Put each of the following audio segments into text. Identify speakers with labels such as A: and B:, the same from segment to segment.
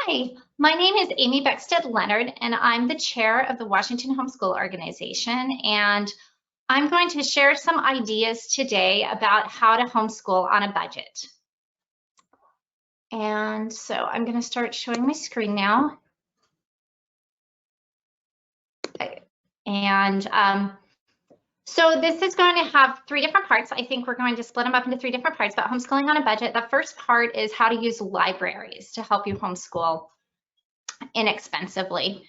A: Hi, my name is Amy Beckstead Leonard, and I'm the chair of the Washington Homeschool Organization. And I'm going to share some ideas today about how to homeschool on a budget. And so I'm going to start showing my screen now. Okay. And so this is going to have three different parts. I think we're going to split them up into three different parts about homeschooling on a budget. The first part is how to use libraries to help you homeschool inexpensively.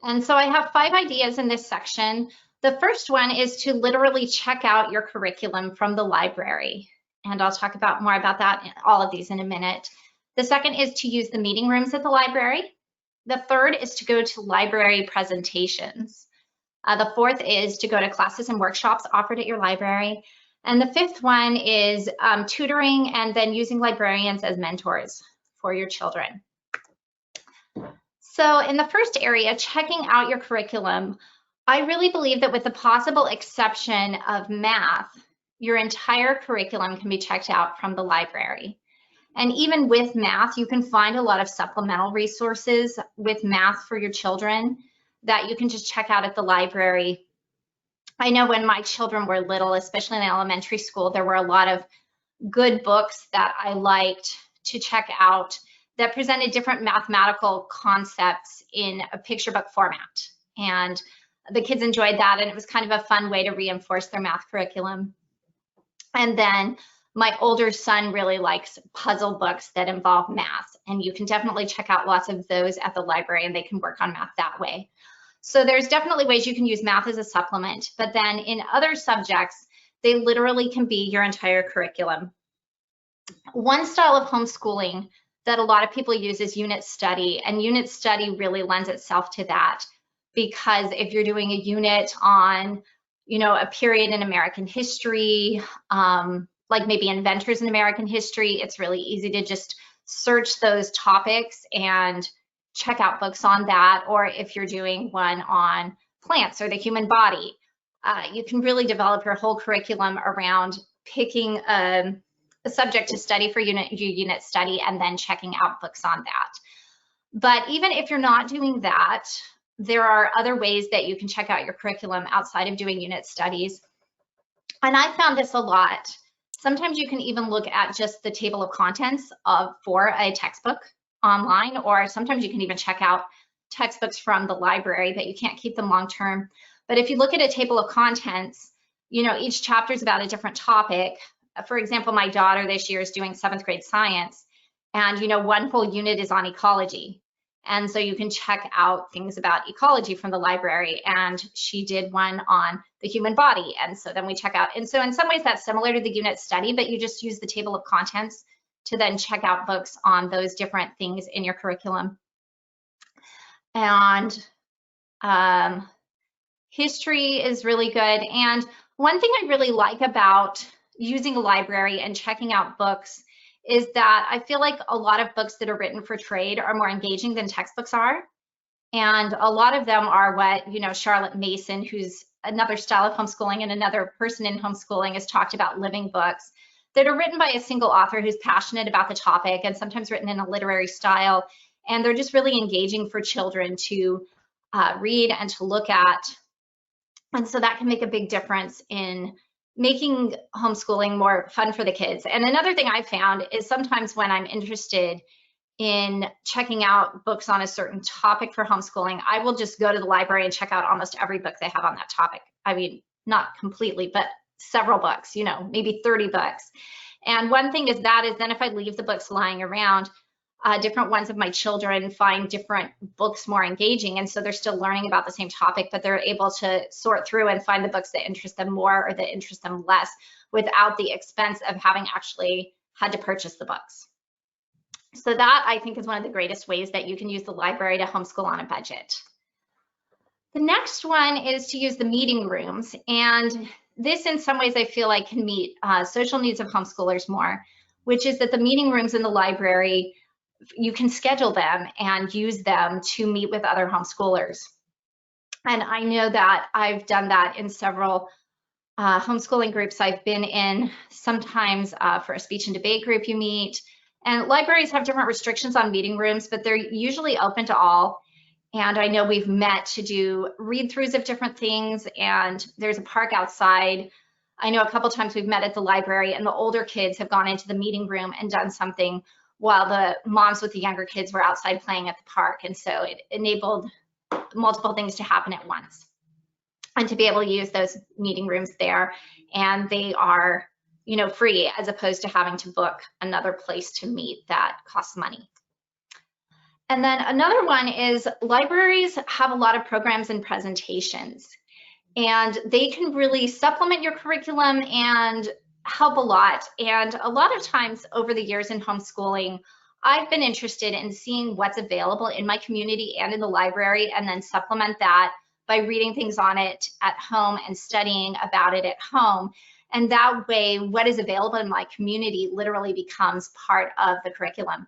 A: And so I have 5 ideas in this section. The first one is to literally check out your curriculum from the library. And I'll talk about more about that, all of these in a minute. The second is to use the meeting rooms at the library. The third is to go to library presentations. The fourth is to go to classes and workshops offered at your library. And the fifth one is tutoring and then using librarians as mentors for your children. So in the first area, checking out your curriculum, I really believe that with the possible exception of math, your entire curriculum can be checked out from the library. And even with math, you can find a lot of supplemental resources with math for your children that you can just check out at the library. I know when my children were little, especially in elementary school, there were a lot of good books that I liked to check out that presented different mathematical concepts in a picture book format. And the kids enjoyed that, and it was kind of a fun way to reinforce their math curriculum. And then my older son really likes puzzle books that involve math, and you can definitely check out lots of those at the library, and they can work on math that way. So there's definitely ways you can use math as a supplement, but then in other subjects, they literally can be your entire curriculum. One style of homeschooling that a lot of people use is unit study, and unit study really lends itself to that, because if you're doing a unit on, a period in American history, like maybe inventors in American history, it's really easy to just search those topics and check out books on that. Or if you're doing one on plants or the human body, you can really develop your whole curriculum around picking a subject to study for unit study and then checking out books on that. But even if you're not doing that, there are other ways that you can check out your curriculum outside of doing unit studies. And I found this a lot. Sometimes you can even look at just the table of contents for a textbook online, or sometimes you can even check out textbooks from the library, but you can't keep them long term. But if you look at a table of contents, each chapter is about a different topic. For example, my daughter this year is doing 7th grade science, and one whole unit is on ecology. And so you can check out things about ecology from the library, and she did one on the human body. And so then we check out, and so in some ways that's similar to the unit study, but you just use the table of contents to then check out books on those different things in your curriculum. And history is really good. And one thing I really like about using a library and checking out books is that I feel like a lot of books that are written for trade are more engaging than textbooks are. And a lot of them are what, Charlotte Mason, who's another style of homeschooling and another person in homeschooling, has talked about living books that are written by a single author who's passionate about the topic and sometimes written in a literary style. And they're just really engaging for children to read and to look at. And so that can make a big difference in making homeschooling more fun for the kids. And another thing I found is sometimes when I'm interested in checking out books on a certain topic for homeschooling, I will just go to the library and check out almost every book they have on that topic. I mean, not completely, but several books, maybe 30 books. And one thing is then if I leave the books lying around, different ones of my children find different books more engaging, and so they're still learning about the same topic, but they're able to sort through and find the books that interest them more or that interest them less without the expense of having actually had to purchase the books. So that, I think, is one of the greatest ways that you can use the library to homeschool on a budget. The next one is to use the meeting rooms, and this in some ways I feel like can meet social needs of homeschoolers more, which is that the meeting rooms in the library, you can schedule them and use them to meet with other homeschoolers. And I know that I've done that in several homeschooling groups I've been in. Sometimes for a speech and debate group you meet, And libraries have different restrictions on meeting rooms, but they're usually open to all. And I know we've met to do read-throughs of different things, and there's a park outside. I know a couple times we've met at the library, and the older kids have gone into the meeting room and done something while the moms with the younger kids were outside playing at the park. And so it enabled multiple things to happen at once, and to be able to use those meeting rooms there. And they are, you know, free, as opposed to having to book another place to meet that costs money. And then another one is libraries have a lot of programs and presentations, and they can really supplement your curriculum and help a lot. And a lot of times over the years in homeschooling, I've been interested in seeing what's available in my community and in the library, and then supplement that by reading things on it at home and studying about it at home. And that way, what is available in my community literally becomes part of the curriculum.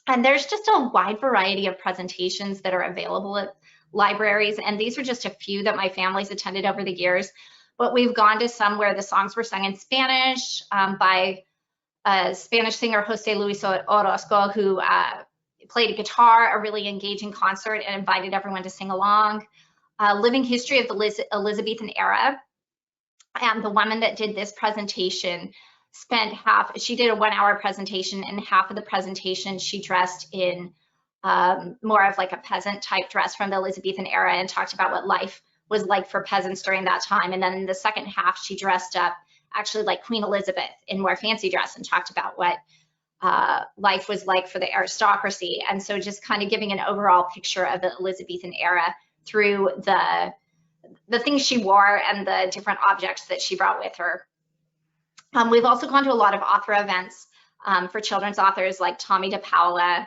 A: And there's just a wide variety of presentations that are available at libraries. And these are just a few that my family's attended over the years. But we've gone to some where the songs were sung in Spanish by a Spanish singer, Jose Luis Orozco, who played a guitar, a really engaging concert, and invited everyone to sing along. Living history of the Elizabethan era. And the woman that did this presentation spent she did a 1-hour presentation, and half of the presentation she dressed in more of like a peasant type dress from the Elizabethan era, and talked about what life was like for peasants during that time. And then in the second half, she dressed up actually like Queen Elizabeth in more fancy dress, and talked about what life was like for the aristocracy. And so just kind of giving an overall picture of the Elizabethan era through the things she wore and the different objects that she brought with her. We've also gone to a lot of author events for children's authors like Tommy DePaola,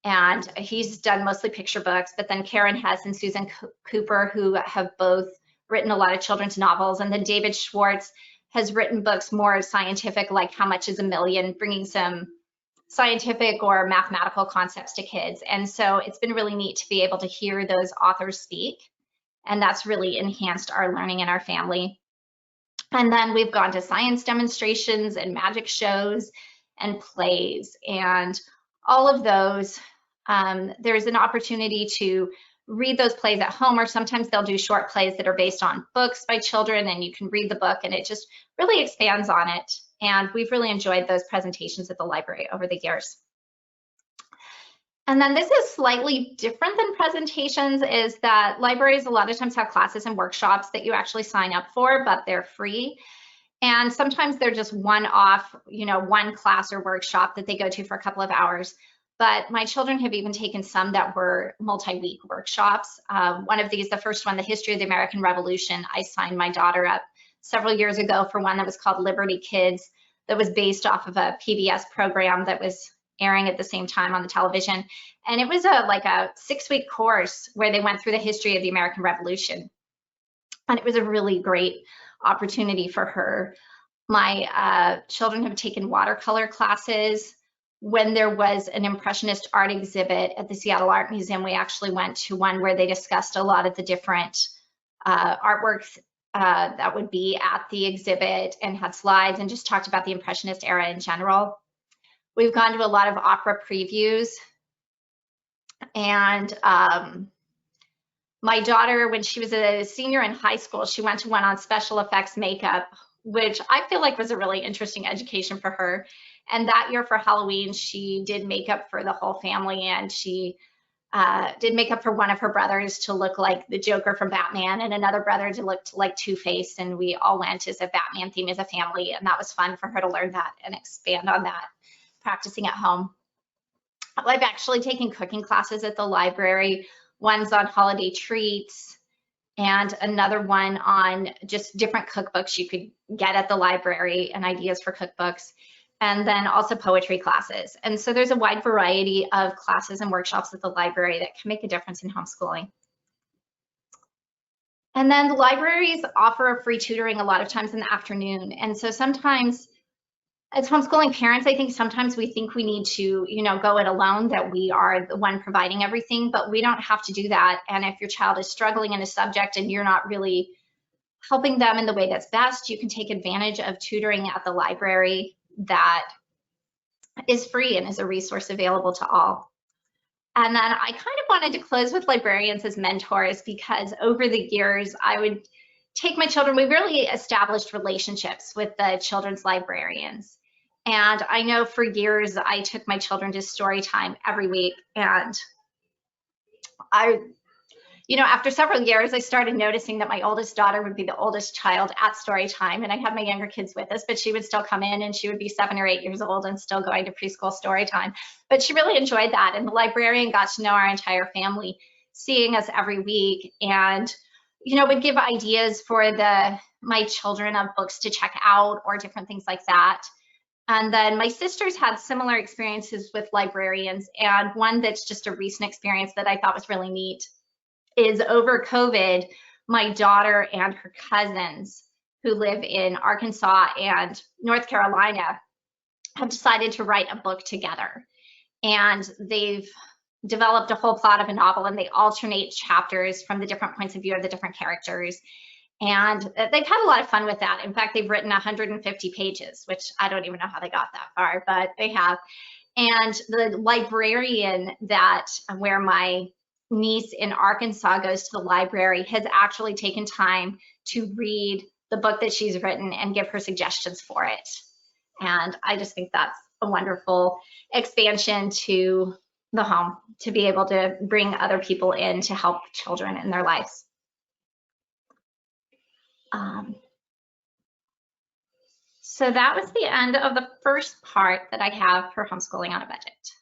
A: and he's done mostly picture books, but then Karen Hess and Susan Cooper, who have both written a lot of children's novels, and then David Schwartz has written books more scientific, like How Much is a Million, bringing some scientific or mathematical concepts to kids. And so it's been really neat to be able to hear those authors speak, and that's really enhanced our learning in our family. And then we've gone to science demonstrations and magic shows and plays, and all of those. There's an opportunity to read those plays at home, or sometimes they'll do short plays that are based on books by children, and you can read the book, and it just really expands on it. And we've really enjoyed those presentations at the library over the years. And then this is slightly different than presentations, is that libraries a lot of times have classes and workshops that you actually sign up for, but they're free. And sometimes they're just one-off, you know, one class or workshop that they go to for a couple of hours. But my children have even taken some that were multi-week workshops. One of these, the first one, the history of the American Revolution, I signed my daughter up several years ago for one that was called Liberty Kids, that was based off of a PBS program that was airing at the same time on the television. And it was like a 6-week course where they went through the history of the American Revolution. And it was a really great opportunity for her. My children have taken watercolor classes. When there was an Impressionist art exhibit at the Seattle Art Museum, we actually went to one where they discussed a lot of the different artworks that would be at the exhibit, and had slides, and just talked about the Impressionist era in general. We've gone to a lot of opera previews, and my daughter, when she was a senior in high school, she went to one on special effects makeup, which I feel like was a really interesting education for her. And that year for Halloween, she did makeup for the whole family, and she did makeup for one of her brothers to look like the Joker from Batman, and another brother to look like Two-Face, and we all went as a Batman theme as a family, and that was fun for her to learn that and expand on that, practicing at home. I've actually taken cooking classes at the library. One's on holiday treats, and another one on just different cookbooks you could get at the library and ideas for cookbooks, and then also poetry classes. And so there's a wide variety of classes and workshops at the library that can make a difference in homeschooling. And then the libraries offer free tutoring a lot of times in the afternoon. And so sometimes, as homeschooling parents, I think sometimes we think we need to, you know, go it alone, that we are the one providing everything, but we don't have to do that. And if your child is struggling in a subject and you're not really helping them in the way that's best, you can take advantage of tutoring at the library that is free and is a resource available to all. And then I kind of wanted to close with librarians as mentors, because over the years, I would take my children, we really established relationships with the children's librarians. And I know for years, I took my children to story time every week. And after several years, I started noticing that my oldest daughter would be the oldest child at story time, and I had my younger kids with us, but she would still come in, and she would be 7 or 8 years old and still going to preschool story time. But she really enjoyed that, and the librarian got to know our entire family, seeing us every week, and would give ideas for my children of books to check out or different things like that. And then my sisters had similar experiences with librarians, and one that's just a recent experience that I thought was really neat is over COVID, my daughter and her cousins who live in Arkansas and North Carolina have decided to write a book together. And they've developed a whole plot of a novel, and they alternate chapters from the different points of view of the different characters. And they've had a lot of fun with that. In fact, they've written 150 pages, which I don't even know how they got that far, but they have. And the librarian where my niece in Arkansas goes to the library has actually taken time to read the book that she's written and give her suggestions for it. And I just think that's a wonderful expansion to the home, to be able to bring other people in to help children in their lives. So that was the end of the first part that I have for homeschooling on a budget.